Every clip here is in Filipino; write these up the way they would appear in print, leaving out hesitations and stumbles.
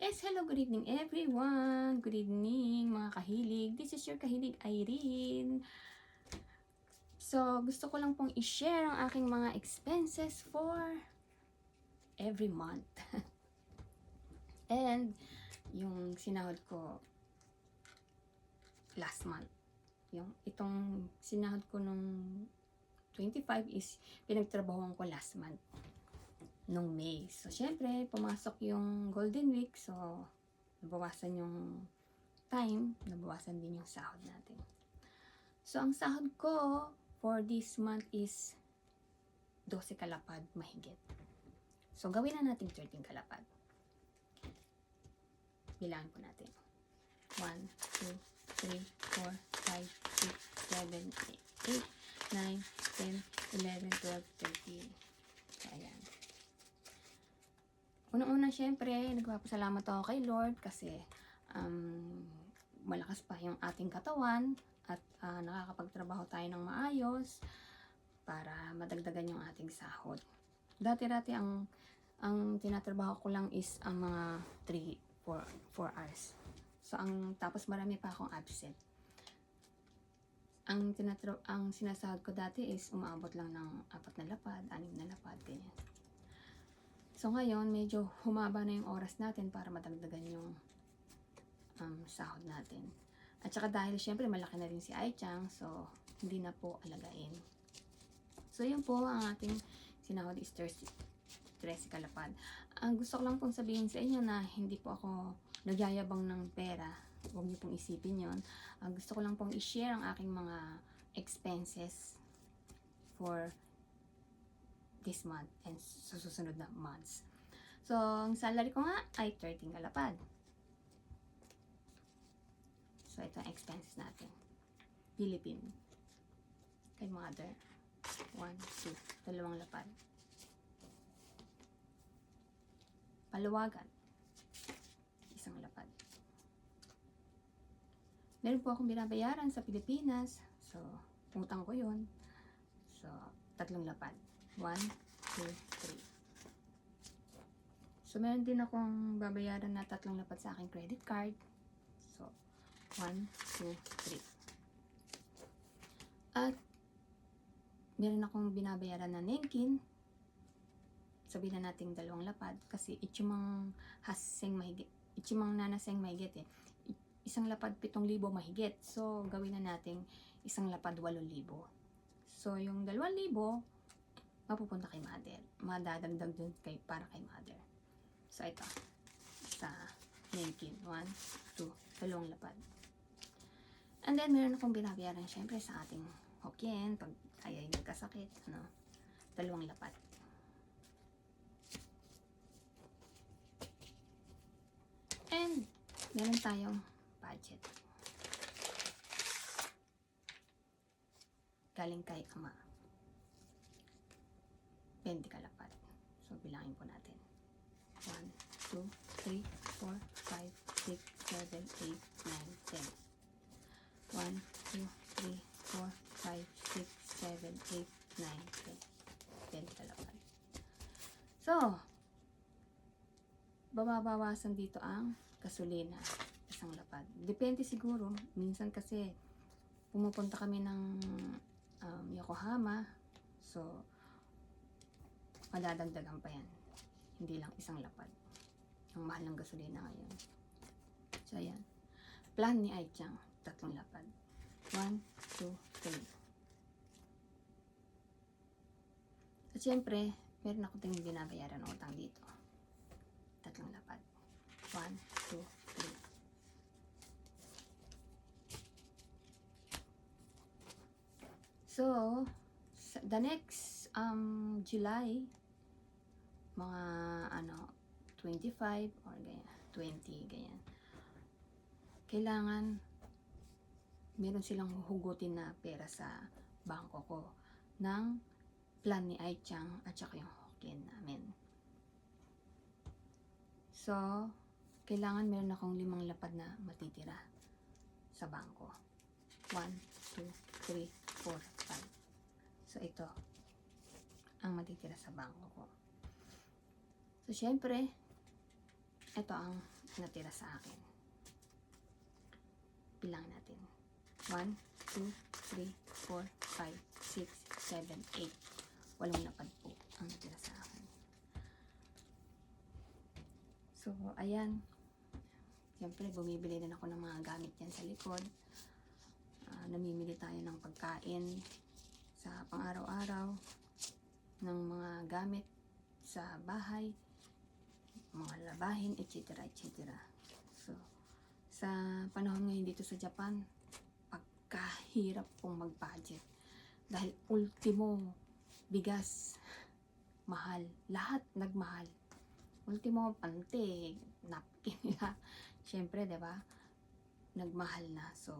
Yes, hello, good evening everyone. Good evening mga kahilig. This is your kahilig Irene. So, gusto ko lang pong i-share ang aking mga expenses for every month. And yung sinahod ko last month. Itong sinahod ko nung 25 is pinagtrabahoan ko last month nung May. So, syempre, pumasok yung Golden Week. So, nabawasan yung time, nabawasan din yung sahod natin. So, ang sahod ko for this month is 12 kalapad mahigit. So, gawin na natin 13 kalapad. Bilangin po natin. 1, 2, 3, 4, 5, 6, 7, 8, 9, 10, 11, 12, 13. So, ayan. Unang-una, syempre, nagpapasalamat ako kay Lord kasi malakas pa yung ating katawan at nakakapagtrabaho tayo ng maayos para madagdagan yung ating sahod. Dati-dati ang tinatrabaho ko lang is ang mga 4 hours. So, tapos marami pa akong absent. Ang sinasahod ko dati is umaabot lang ng 4 na lapad, 6 na lapad, ganyan. So, ngayon, medyo humaba na yung oras natin para madagdagan yung sahod natin. At saka dahil syempre malaki na rin si Aichang, so hindi na po alagain. So, yun po ang ating sinahod is 13 kalapad. Ang gusto ko lang pong sabihin sa inyo na hindi po ako nagyayabang ng pera. Huwag niyo pong isipin yon. Ang gusto ko lang pong i-share ang aking mga expenses for this month and sa susunod na months. So, ang salary ko nga ay 13 kalapad. So, ito ang expenses natin. Philippine. Kay mother. 1, 2, 2 lapad. Paluwagan. 1 lapad. Meron po akong binabayaran sa Pilipinas. So, utang ko yun. So, 3 lapad. 1, 2, 3. So, meron din akong babayaran na 3 lapad sa aking credit card. So, 1, 2, 3. At, meron akong binabayaran na Nenkin. Sabihin na natin 2 lapad. Kasi, ichimang nanaseng mahigit eh. 1 lapad 7,000 mahigit. So, gawin na natin 1 lapad 8,000. So, yung 2,000, mapupunta kay mother. Madadagdag dun para kay mother. So, ito. Sa Nenkin. 1, 2, 2 lapad. And then, meron akong binabayaran syempre sa ating Hokkien. Pag tayo ay nagkasakit, 2 lapad. And, meron tayong budget. Galing kay ama. 20 kalapad. So, bilangin po natin. 1, 2, 3, 4, 5, 6, 7, 8, 9, 10. 1, 2, 3, 4, 5, 6, 7, 8, 9, 10. 10 kalapad. So, babawasan dito ang gasolina. 1 lapad. Depende siguro. Minsan kasi pumupunta kami ng Yokohama. So, madadagdagan pa yan. Hindi lang 1 lapad. Ang mahal ng gasolina ngayon. So, ayan. Plan ni Aichang, 3 lapad. 1, 2, 3. At syempre, meron ako din binabayaran ng utang dito. 3 lapad. 1, 2, 3. So, the next July, mga 25 or ganyan, 20, ganyan. Kailangan meron silang huhugutin na pera sa bangko ko ng plan ni Aichang at saka yung Hokkien namin. So, kailangan meron akong 5 lapad na matitira sa bangko. 1, 2, 3, 4, 5. So, ito ang matitira sa bangko ko. So, syempre, ito ang natira sa akin. Bilang natin. 1, 2, 3, 4, 5, 6, 7, 8. 8 lapad po ang natira sa akin. So, ayan. Siyempre, bumibili din ako ng mga gamit yan sa likod. Namimili tayo ng pagkain sa pang-araw-araw, ng mga gamit sa bahay, mga labahin, etc. etc. So, sa panahon ngayon dito sa Japan, pagkahirap pong mag-budget. Dahil ultimo, bigas, mahal. Lahat nagmahal. Ultimo, pante, napkin nila. Siyempre, diba? Nagmahal na. So,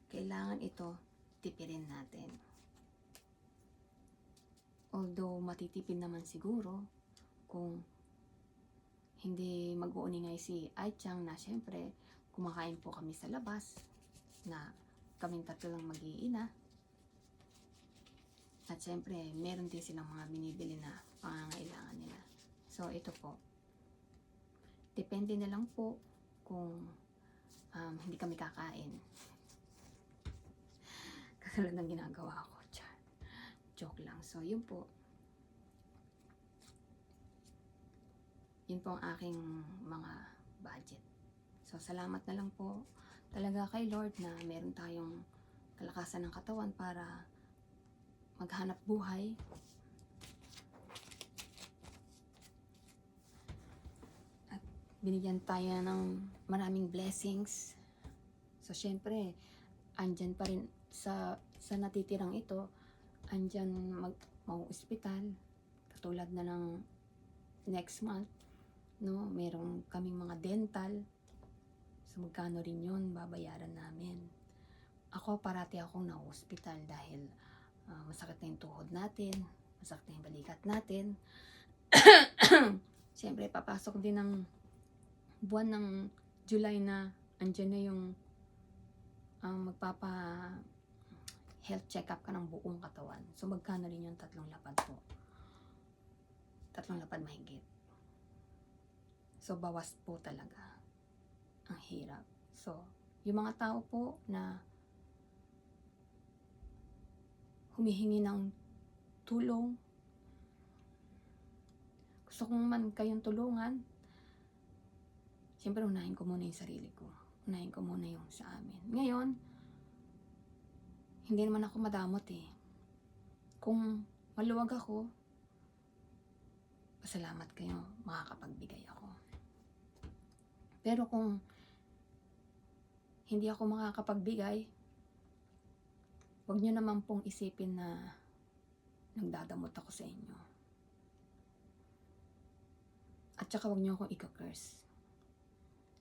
kailangan ito tipirin natin. Although, matitipid naman siguro kung hindi mag-uuningay si Ai-chan na siyempre, kumakain po kami sa labas na kaming tatlo lang mag-iina. At siyempre, meron din silang mga binibili na pangangailangan nila. So, ito po. Depende na lang po kung hindi kami kakain. Katulad ng ginagawa ko. Joke lang. So, yun po. Yun po ang aking mga budget. So, salamat na lang po talaga kay Lord na meron tayong kalakasan ng katawan para maghanap buhay. At binigyan tayo ng maraming blessings. So, syempre, andyan pa rin sa natitirang ito, andyan mau-ospital. Katulad na ng next month, no, meron kaming mga dental. So, magkano rin yun, babayaran namin. Ako, parati akong na-hospital dahil masakit na yung tuhod natin, masakit na yung balikat natin. Siyempre, papasok din ng buwan ng July na andyan na yung health check-up ka ng buong katawan. So, magkano rin yung 3 lapad po? 3 lapad mahigit. So, bawas po talaga. Ang hirap. So, yung mga tao po na humihingi ng tulong, gusto kong man kayong tulungan, siyempre unahin ko muna yung sarili ko. Unahin ko muna yung sa amin. Ngayon, hindi naman ako madamot eh. Kung maluwag ako, pasalamat kayo, makakapagbigay ako. Pero kung hindi ako makakapagbigay, huwag nyo naman pong isipin na nagdadamot ako sa inyo. At saka huwag nyo akong i-curse.